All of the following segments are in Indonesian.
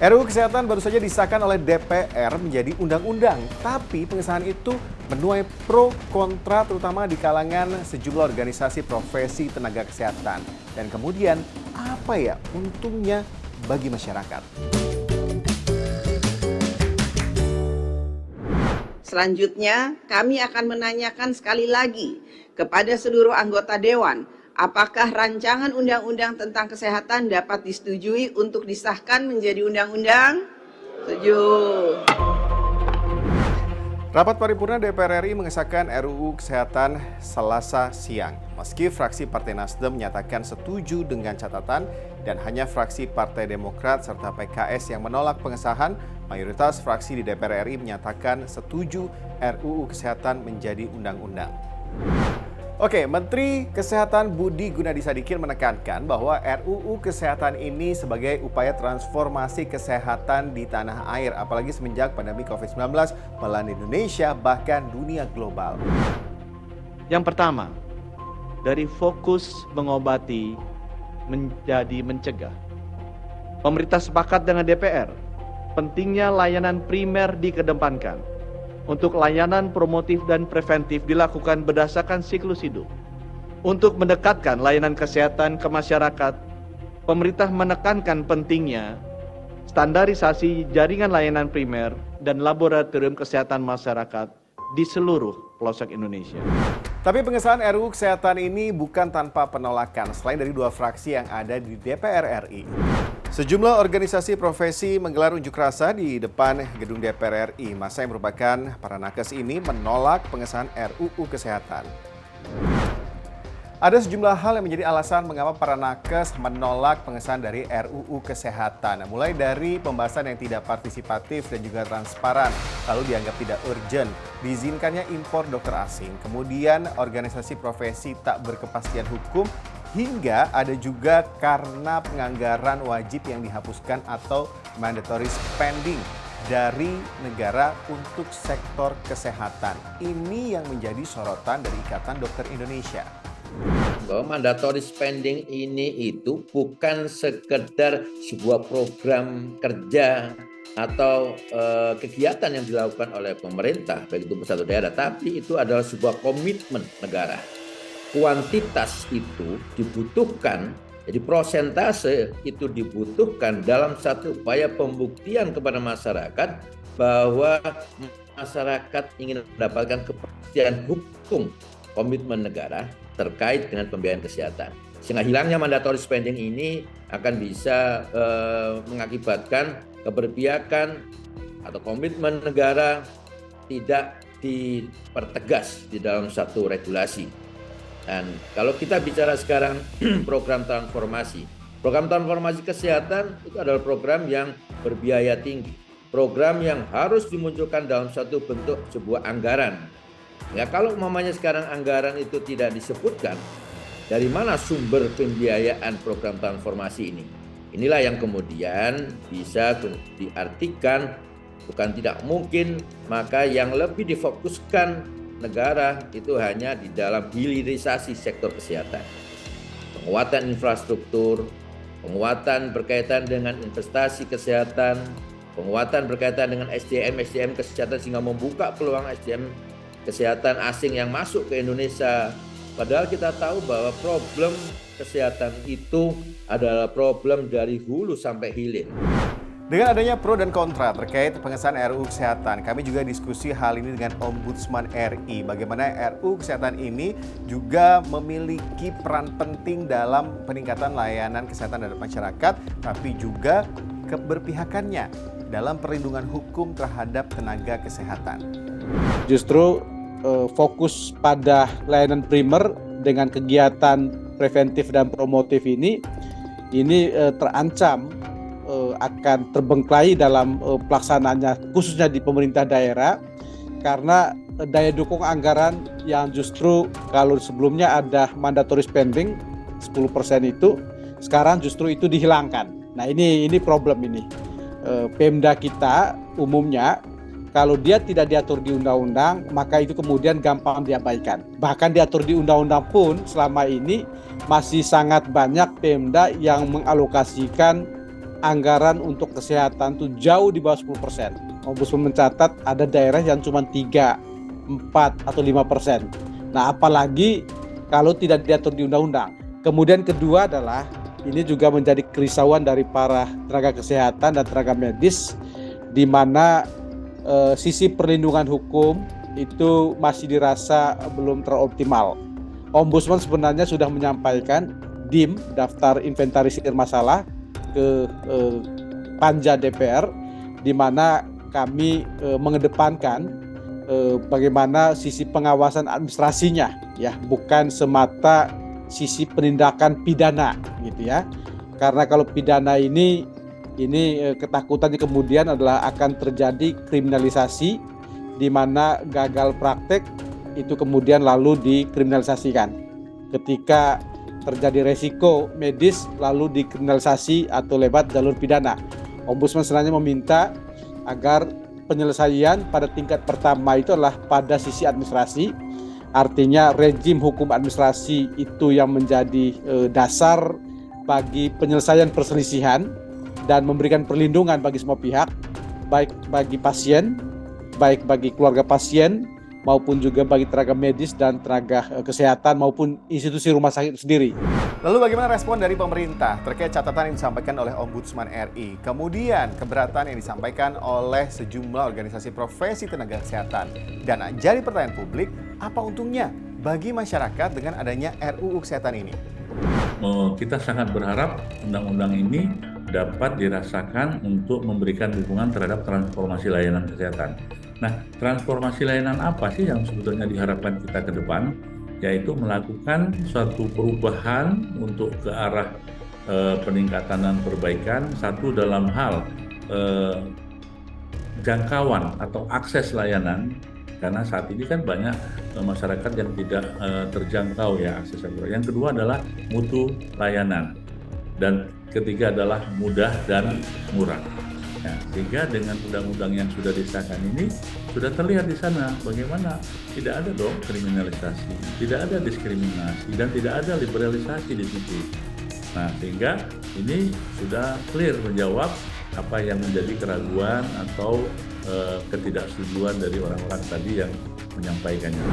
RUU Kesehatan baru saja disahkan oleh DPR menjadi undang-undang, tapi pengesahan itu menuai pro kontra terutama di kalangan sejumlah organisasi profesi tenaga kesehatan. Dan kemudian apa ya untungnya bagi masyarakat? Selanjutnya, kami akan menanyakan sekali lagi kepada seluruh anggota Dewan, apakah rancangan undang-undang tentang kesehatan dapat disetujui untuk disahkan menjadi undang-undang? Setuju. Rapat paripurna DPR RI mengesahkan RUU Kesehatan Selasa siang. Meski fraksi Partai Nasdem menyatakan setuju dengan catatan dan hanya fraksi Partai Demokrat serta PKS yang menolak pengesahan, mayoritas fraksi di DPR RI menyatakan setuju RUU Kesehatan menjadi undang-undang. Oke, Menteri Kesehatan Budi Gunadisadikin menekankan bahwa RUU Kesehatan ini sebagai upaya transformasi kesehatan di tanah air, apalagi semenjak pandemi COVID-19 melanda Indonesia bahkan dunia global. Yang pertama, dari fokus mengobati menjadi mencegah. Pemerintah sepakat dengan DPR, pentingnya layanan primer dikedepankan. Untuk layanan promotif dan preventif dilakukan berdasarkan siklus hidup. Untuk mendekatkan layanan kesehatan ke masyarakat, pemerintah menekankan pentingnya standarisasi jaringan layanan primer dan laboratorium kesehatan masyarakat di seluruh pelosok Indonesia. Tapi pengesahan RUU Kesehatan ini bukan tanpa penolakan selain dari dua fraksi yang ada di DPR RI. Sejumlah organisasi profesi menggelar unjuk rasa di depan gedung DPR RI. Masa yang merupakan para nakes ini menolak pengesahan RUU Kesehatan. Ada sejumlah hal yang menjadi alasan mengapa para nakes menolak pengesahan dari RUU Kesehatan. Mulai dari pembahasan yang tidak partisipatif dan juga transparan, lalu dianggap tidak urgent, diizinkannya impor dokter asing, kemudian organisasi profesi tak berkepastian hukum, hingga ada juga karena penganggaran wajib yang dihapuskan atau mandatory spending dari negara untuk sektor kesehatan. Ini yang menjadi sorotan dari Ikatan Dokter Indonesia. Bahwa mandatory spending ini itu bukan sekedar sebuah program kerja atau kegiatan yang dilakukan oleh pemerintah, baik itu pusat atau daerah, tapi itu adalah sebuah komitmen negara. Kuantitas itu dibutuhkan, jadi persentase itu dibutuhkan dalam satu upaya pembuktian kepada masyarakat bahwa masyarakat ingin mendapatkan kepastian hukum komitmen negara terkait dengan pembiayaan kesehatan. Sehingga hilangnya mandatory spending ini akan bisa mengakibatkan keberpihakan atau komitmen negara tidak dipertegas di dalam satu regulasi. Dan kalau kita bicara sekarang program transformasi kesehatan itu adalah program yang berbiaya tinggi, program yang harus dimunculkan dalam satu bentuk sebuah anggaran. Ya, kalau umpamanya sekarang anggaran itu tidak disebutkan, dari mana sumber pembiayaan program transformasi ini? Inilah yang kemudian bisa diartikan bukan tidak mungkin, maka yang lebih difokuskan negara itu hanya di dalam hilirisasi sektor kesehatan. Penguatan infrastruktur, penguatan berkaitan dengan investasi kesehatan, penguatan berkaitan dengan SDM kesehatan sehingga membuka peluang SDM kesehatan asing yang masuk ke Indonesia. Padahal kita tahu bahwa problem kesehatan itu adalah problem dari hulu sampai hilir. Dengan adanya pro dan kontra terkait pengesahan RUU Kesehatan, kami juga diskusi hal ini dengan Ombudsman RI. Bagaimana RUU Kesehatan ini juga memiliki peran penting dalam peningkatan layanan kesehatan terhadap masyarakat, tapi juga keberpihakannya dalam perlindungan hukum terhadap tenaga kesehatan. Justru fokus pada layanan primer dengan kegiatan preventif dan promotif ini terancam akan terbengkalai dalam pelaksanaannya, khususnya di pemerintah daerah, karena daya dukung anggaran yang justru kalau sebelumnya ada mandatory spending 10% itu, sekarang justru itu dihilangkan. Nah ini problem ini. Pemda kita umumnya kalau dia tidak diatur di undang-undang, maka itu kemudian gampang diabaikan. Bahkan diatur di undang-undang pun selama ini masih sangat banyak Pemda yang mengalokasikan anggaran untuk kesehatan itu jauh di bawah 10%. Ombudsman mencatat ada daerah yang cuma 3, 4, atau 5%. Nah, apalagi kalau tidak diatur di undang-undang. Kemudian kedua adalah, ini juga menjadi kerisauan dari para tenaga kesehatan dan tenaga medis, di mana sisi perlindungan hukum itu masih dirasa belum teroptimal. Ombudsman sebenarnya sudah menyampaikan DIM, daftar inventarisir masalah, ke Panja DPR, di mana kami mengedepankan bagaimana sisi pengawasan administrasinya, ya, bukan semata sisi penindakan pidana, gitu ya. Karena kalau pidana ini ketakutannya kemudian adalah akan terjadi kriminalisasi, di mana gagal praktek itu kemudian lalu dikriminalisasikan. Ketika terjadi resiko medis lalu dikriminalisasi atau lewat jalur pidana. Ombudsman sebenarnya meminta agar penyelesaian pada tingkat pertama itu adalah pada sisi administrasi, artinya rejim hukum administrasi itu yang menjadi dasar bagi penyelesaian perselisihan dan memberikan perlindungan bagi semua pihak, baik bagi pasien, baik bagi keluarga pasien, maupun juga bagi tenaga medis dan tenaga kesehatan maupun institusi rumah sakit sendiri. Lalu bagaimana respon dari pemerintah terkait catatan yang disampaikan oleh Ombudsman RI? Kemudian keberatan yang disampaikan oleh sejumlah organisasi profesi tenaga kesehatan. Dan jadi pertanyaan publik, apa untungnya bagi masyarakat dengan adanya RUU Kesehatan ini? Kita sangat berharap undang-undang ini dapat dirasakan untuk memberikan dukungan terhadap transformasi layanan kesehatan. Nah, transformasi layanan apa sih yang sebetulnya diharapkan kita ke depan? Yaitu melakukan suatu perubahan untuk ke arah peningkatan dan perbaikan, satu dalam hal jangkauan atau akses layanan, karena saat ini kan banyak masyarakat yang tidak terjangkau ya akses. Yang kedua adalah mutu layanan, dan ketiga adalah mudah dan murah. Nah, sehingga dengan undang-undang yang sudah disahkan ini sudah terlihat di sana bagaimana tidak ada dong kriminalisasi, tidak ada diskriminasi, dan tidak ada liberalisasi di situ. Nah, sehingga ini sudah clear menjawab apa yang menjadi keraguan atau ketidaksetujuan dari orang-orang tadi yang menyampaikannya.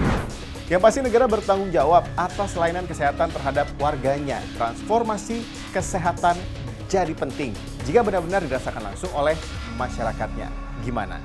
Yang pasti negara bertanggung jawab atas layanan kesehatan terhadap warganya. Transformasi kesehatan jadi penting jika benar-benar dirasakan langsung oleh masyarakatnya. Gimana?